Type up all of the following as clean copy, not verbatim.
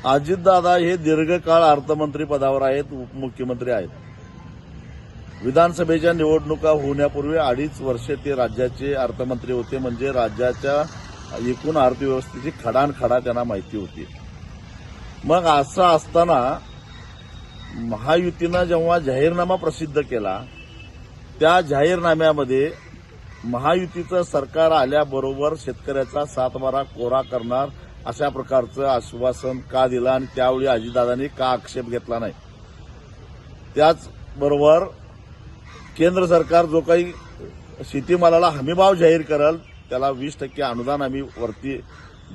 अजितदादा हे दीर्घकाळ अर्थमंत्री पदावर आहेत, उपमुख्यमंत्री आहेत. विधानसभेच्या निवडणुका होण्यापूर्वी 2.5 वर्षे ते राज्याचे अर्थमंत्री होते. म्हणजे राज्याच्या एकूण अर्थव्यवस्थेची खडानखडा त्यांना माहिती होती. मग असं असताना महायुतीनं जेव्हा जाहीरनामा प्रसिद्ध केला, त्या जाहीरनाम्यामध्ये महायुतीचं सरकार आल्याबरोबर शेतकऱ्याचा 7/12 कोरा करणार अशा प्रकारचं आश्वासन का दिलं आणि त्यावेळी अजितदादांनी का आक्षेप घेतला नाही? त्याचबरोबर केंद्र सरकार जो काही शेतीमालाला हमीभाव जाहीर करेल त्याला 20% अनुदान आम्ही वरती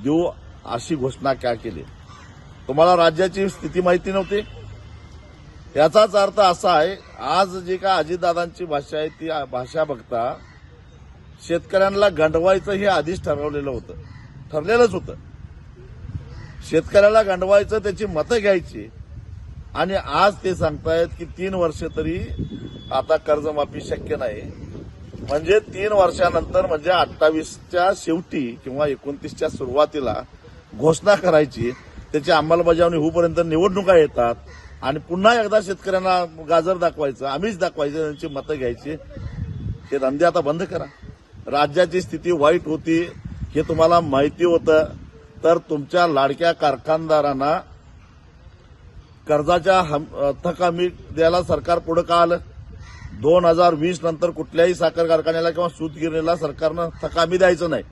देऊ अशी घोषणा का केली? तुम्हाला राज्याची स्थिती माहिती नव्हती? याचाच अर्थ असा आहे, आज जे का अजितदादांची भाषा आहे ती भाषा बघता शेतकऱ्यांना गंडवायचं हे आधीच ठरलेलंच होतं. शेतकऱ्याला गंडवायचं, त्याची मतं घ्यायची आणि आज ते सांगतायत की 3 वर्ष तरी आता कर्जमाफी शक्य नाही. म्हणजे 3 वर्षानंतर म्हणजे 28च्या शेवटी किंवा 29च्या सुरुवातीला घोषणा करायची, त्याची अंमलबजावणी होईपर्यंत निवडणुका येतात आणि पुन्हा एकदा शेतकऱ्यांना गाजर दाखवायचं, आम्हीच दाखवायचं, त्यांची मतं घ्यायची. हे धंदे आता बंद करा. राज्याची स्थिती वाईट होती हे तुम्हाला माहिती होतं तर तुमच्या लाडक्या कारखानदारांना कर्जाच्या थक हमी द्यायला सरकार पुढे का आलं? 2020 नंतर कुठल्याही साखर कारखान्याला किंवा सूतगिरणीला सरकारनं थक हमी द्यायचं नाही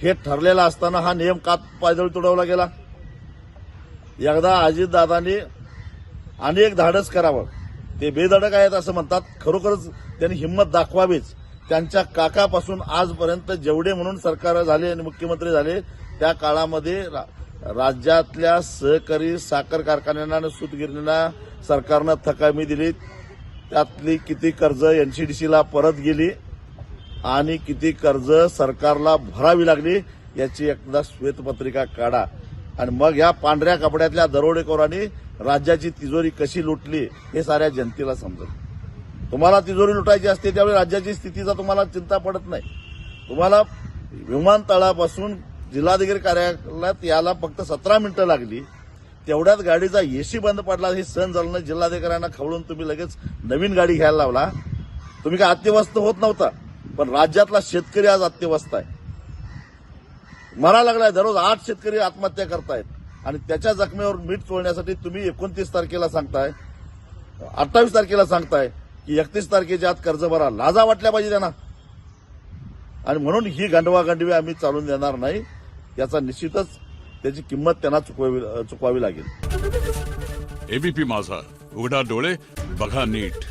हे ठरलेलं असताना हा नियम का पायदळी तुडवला गेला? एकदा अजितदादांनी अनेक धाडस करावं. ते बेधडक आहेत असं म्हणतात, खरोखरच त्यांनी हिंमत दाखवावीच. त्यांच्या काकापासून आजपर्यंत जेवढे म्हणून सरकार झाले आणि मुख्यमंत्री झाले त्या काळामध्ये राज्यातल्या सहकारी साखर कारखान्यांना आणि सूतगिरणींना सरकारनं थक हमी दिली. त्यातली किती कर्ज एनसीडीसीला परत गेली आणि किती कर्ज सरकारला भरावी लागली याची एकदा श्वेतपत्रिका काढा आणि मग या पांढऱ्या कपड्यातल्या दरोडेखोरांनी राज्याची तिजोरी कशी लुटली हे साऱ्या जनतेला समजेल. तुम्हाला तिजोरी लुटायची असते त्यावेळी राज्याची स्थितीचा तुम्हाला चिंता पडत नाही. तुम्हाला विमानतळापासून जिल्हाधिकारी कार्यालयात यायला फक्त 17 मिनिटं लागली. तेवढ्यात गाडीचा एसी बंद पडला, हे सहन झालं नाही. जिल्हाधिकाऱ्यांना खवळून तुम्ही लगेच नवीन गाडी घ्यायला लावला. तुम्ही काय अत्यवस्थ होत नव्हता, पण राज्यातला शेतकरी आज अत्यवस्थ आहे, मरा लागलाय. दररोज 8 शेतकरी आत्महत्या करतायत आणि त्याच्या जखमेवर मीठ चोळण्यासाठी तुम्ही 29 तारखेला सांगताय, 28 तारखेला सांगताय की 31 तारखेच्या आत कर्ज भरा. लाजा वाटल्या पाहिजे त्यांना. आणि म्हणून ही गंडवागंडवी आम्ही चालून देणार नाही. याचा निश्चितच त्याची किंमत त्यांना चुकवावी लागेल. एबीपी माझा, उघडा डोळे बघा नीट.